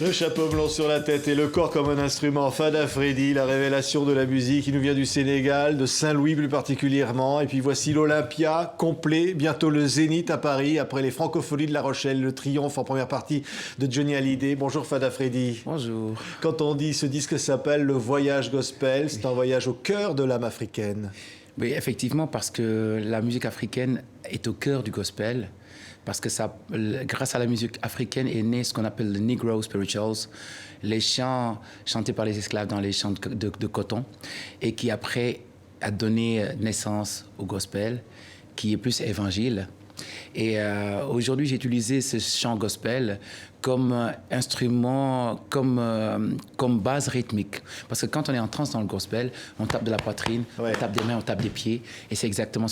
Le chapeau blanc sur la tête et le corps comme un instrument. Fada Freddy, la révélation de la musique. Il nous vient du Sénégal, de Saint-Louis plus particulièrement. Et puis voici l'Olympia, complet. Bientôt le Zénith à Paris. Après les Francopholies de La Rochelle, le triomphe en première partie de Johnny Hallyday. Bonjour Fada Freddy. Bonjour. Quand on dit ce disque s'appelle Le Voyage Gospel, c'est un voyage au cœur de l'âme africaine. Oui, effectivement, parce que la musique africaine est au cœur du gospel. Parce que grâce à la musique africaine est né ce qu'on appelle le Negro Spirituals, les chants chantés par les esclaves dans les champs de coton, et qui après a donné naissance au gospel, qui est plus évangile. Et aujourd'hui, j'ai utilisé ce chant gospel comme instrument, comme base rythmique. Parce que quand on est en transe dans le gospel, on tape de la poitrine, ouais. On tape des mains, on tape des pieds. Et c'est exactement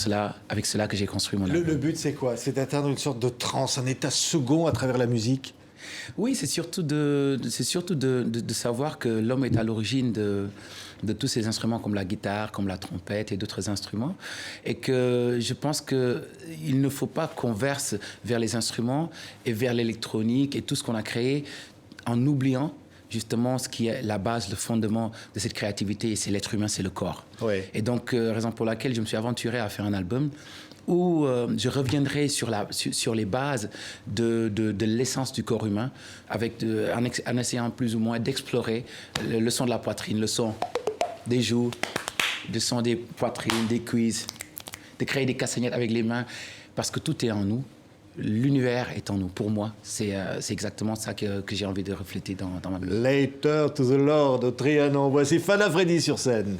avec cela que j'ai construit mon album. Le but, c'est quoi? C'est d'atteindre une sorte de transe, un état second à travers la musique? Oui, c'est surtout de savoir que l'homme est à l'origine de tous ces instruments comme la guitare, comme la trompette et d'autres instruments. Et que je pense qu'il ne faut pas qu'on verse vers les instruments et vers l'électronique et tout ce qu'on a créé en oubliant justement ce qui est la base, le fondement de cette créativité, et c'est l'être humain, c'est le corps. Oui. Et donc, raison pour laquelle je me suis aventuré à faire un album où je reviendrai sur les bases de l'essence du corps humain, en essayant plus ou moins d'explorer le son de la poitrine, le son des joues, le son des poitrines, des cuisses, de créer des castagnettes avec les mains, parce que tout est en nous. L'univers est en nous. Pour moi, c'est exactement ça que j'ai envie de refléter dans ma musique. Later to the Lord, au Trianon. Voici Fada Freddy sur scène.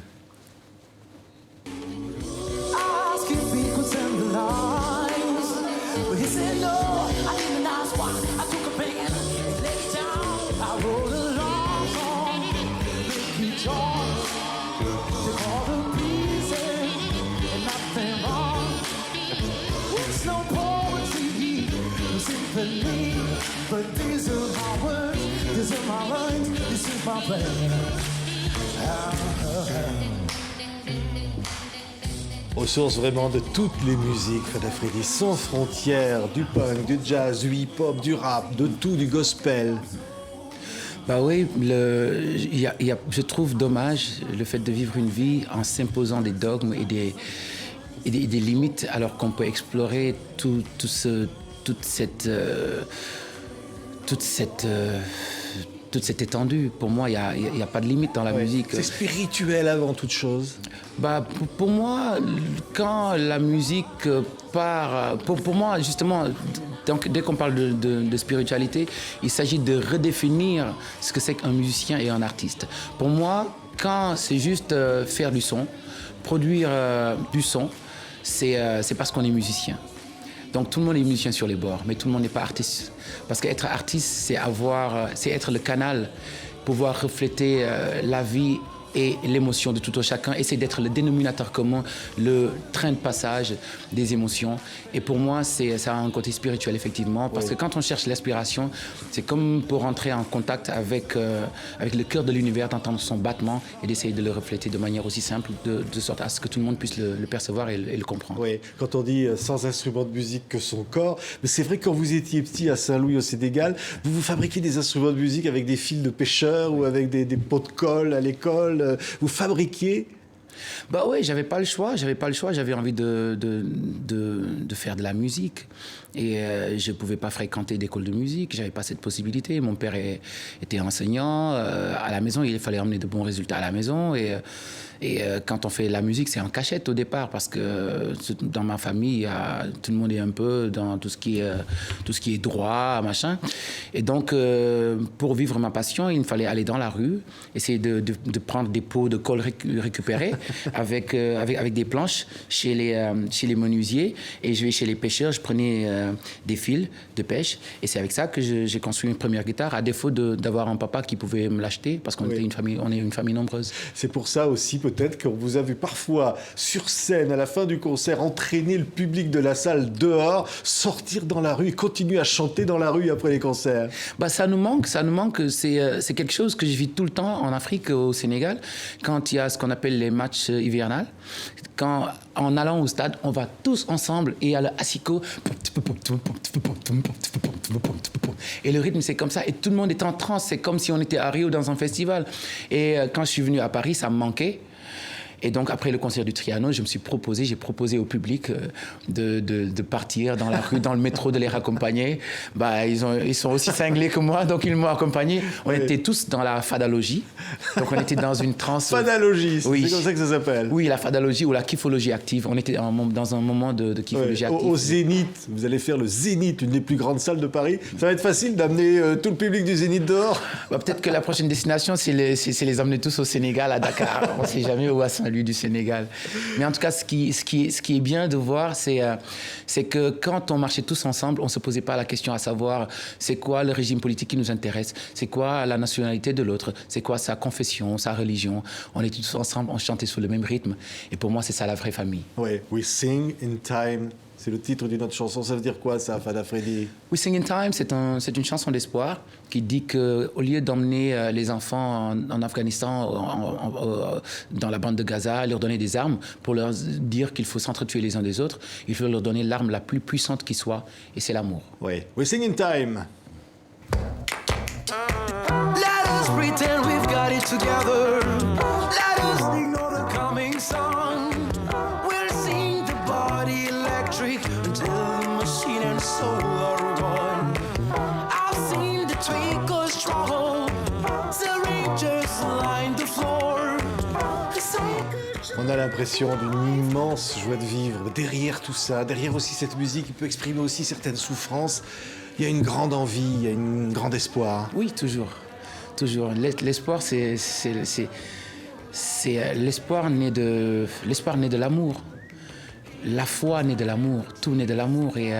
But these are my words, these are my lines, this is my prayer. Aux sources vraiment de toutes les musiques, Fada Freddy, sans frontières, du punk, du jazz, du hip-hop, du rap, de tout, du gospel. Bah oui, je trouve dommage le fait de vivre une vie en s'imposant des dogmes et des limites, alors qu'on peut explorer toute cette étendue. Pour moi, il n'y a pas de limite dans la musique. C'est spirituel avant toute chose. Bah, pour moi, quand la musique part... Pour moi, justement, donc, dès qu'on parle de spiritualité, il s'agit de redéfinir ce que c'est qu'un musicien et un artiste. Pour moi, quand c'est juste faire du son, produire du son, c'est parce qu'on est musicien. Donc tout le monde est musicien sur les bords, mais tout le monde n'est pas artiste. Parce qu'être artiste, c'est être le canal, pouvoir refléter la vie et l'émotion de tout un chacun, et c'est d'être le dénominateur commun, le train de passage des émotions. Et pour moi, ça a un côté spirituel, effectivement, parce que quand on cherche l'inspiration, c'est comme pour entrer en contact avec le cœur de l'univers, d'entendre son battement et d'essayer de le refléter de manière aussi simple, de sorte à ce que tout le monde puisse le percevoir et le comprendre. Oui, quand on dit sans instrument de musique que son corps, mais c'est vrai que quand vous étiez petit à Saint-Louis au Sénégal, vous fabriquiez des instruments de musique avec des fils de pêcheur ou avec des pots de colle à l'école. Vous fabriquiez? Bah oui, j'avais pas le choix, j'avais envie de faire de la musique. Et je pouvais pas fréquenter d'école de musique, j'avais pas cette possibilité. Mon père était enseignant, à la maison, il fallait emmener de bons résultats à la maison. Et quand on fait la musique, c'est en cachette au départ, parce que dans ma famille, tout le monde est un peu dans tout ce qui est droit, machin. Et donc, pour vivre ma passion, il me fallait aller dans la rue, essayer de prendre des pots de colle récupérés avec des planches chez les menuisiers. Et je vais chez les pêcheurs, je prenais des fils de pêche. Et c'est avec ça que j'ai construit une première guitare, à défaut d'avoir un papa qui pouvait me l'acheter, parce qu'on était on est une famille nombreuse. C'est pour ça aussi, peut-être, qu'on vous a vu parfois sur scène, à la fin du concert, entraîner le public de la salle dehors, sortir dans la rue et continuer à chanter dans la rue après les concerts. Bah, ça nous manque. C'est quelque chose que je vis tout le temps en Afrique, au Sénégal, quand il y a ce qu'on appelle les matchs match hivernal. En allant au stade, on va tous ensemble et à l'asiko. Et le rythme, c'est comme ça. Et tout le monde est en transe. C'est comme si on était à Rio dans un festival. Et quand je suis venu à Paris, ça me manquait. Et donc, après le concert du Trianon, j'ai proposé au public de partir dans la rue, dans le métro, de les raccompagner. Ils sont aussi cinglés que moi, donc ils m'ont accompagné. On était tous dans la fadalogie. Donc, on était dans une transe. Fadalogie, c'est oui. comme ça que ça s'appelle. Oui, la fadalogie ou la kiffologie active. On était dans un moment de kiffologie active. Au Zénith, vous allez faire le Zénith, une des plus grandes salles de Paris. Ça va être facile d'amener tout le public du Zénith dehors. Peut-être que la prochaine destination, c'est les emmener tous au Sénégal, à Dakar. On ne sait jamais où à Saint-Louis du Sénégal. Mais en tout cas, ce qui est bien de voir, c'est que quand on marchait tous ensemble, on ne se posait pas la question à savoir c'est quoi le régime politique qui nous intéresse, c'est quoi la nationalité de l'autre, c'est quoi sa confession, sa religion. On était tous ensemble, on chantait sous le même rythme. Et pour moi, c'est ça la vraie famille. Oui, We Sing in Time. C'est le titre d'une autre chanson. Ça veut dire quoi, ça, Fada Freddy? We Sing in Time, c'est une chanson d'espoir qui dit qu'au lieu d'emmener les enfants en Afghanistan, dans la bande de Gaza, leur donner des armes pour leur dire qu'il faut s'entretuer les uns des autres, il faut leur donner l'arme la plus puissante qui soit, et c'est l'amour. Oui, We Sing in Time. Let us pretend we've got it together. Let us ignore the coming sun. We'll sing the body electric until the machine and soul are one. I've seen the twinkles trouble, the rangers line the floor. On a l'impression d'une immense joie de vivre. Derrière tout ça, derrière aussi cette musique qui peut exprimer aussi certaines souffrances, il y a une grande envie, il y a un grand espoir. Oui, toujours. Toujours. L'espoir, c'est l'espoir naît de l'amour. La foi naît de l'amour. Tout naît de l'amour. Et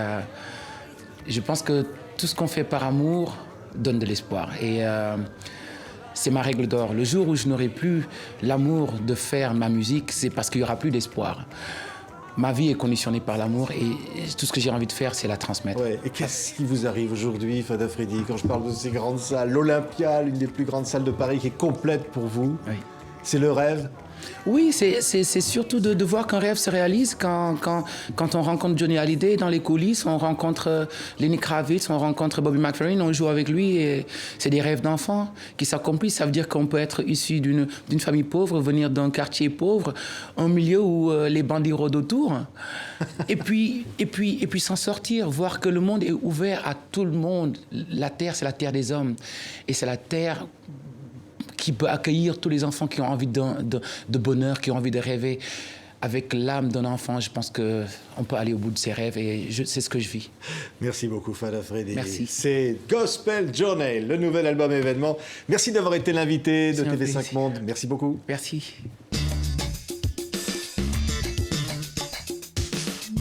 je pense que tout ce qu'on fait par amour donne de l'espoir. Et c'est ma règle d'or. Le jour où je n'aurai plus l'amour de faire ma musique, c'est parce qu'il n'y aura plus d'espoir. Ma vie est conditionnée par l'amour et tout ce que j'ai envie de faire, c'est la transmettre. Ouais. Et qu'est-ce qui vous arrive aujourd'hui, Fada Freddy, quand je parle de ces grandes salles? L'Olympia, l'une des plus grandes salles de Paris, qui est complète pour vous. Oui. C'est le rêve? Oui, c'est surtout de voir qu'un rêve se réalise quand on rencontre Johnny Hallyday dans les coulisses, on rencontre Lenny Kravitz, on rencontre Bobby McFerrin, on joue avec lui et c'est des rêves d'enfants qui s'accomplissent. Ça veut dire qu'on peut être issu d'une famille pauvre, venir d'un quartier pauvre, un milieu où les bandits rôdent autour et puis s'en sortir, voir que le monde est ouvert à tout le monde. La terre, c'est la terre des hommes et c'est la terre qui peut accueillir tous les enfants qui ont envie de bonheur, qui ont envie de rêver. Avec l'âme d'un enfant, je pense qu'on peut aller au bout de ses rêves et c'est ce que je vis. Merci beaucoup, Fada Freddy. Merci. C'est Gospel Journey, le nouvel album événement. Merci d'avoir été l'invité de TV5 Monde. Merci beaucoup. Merci.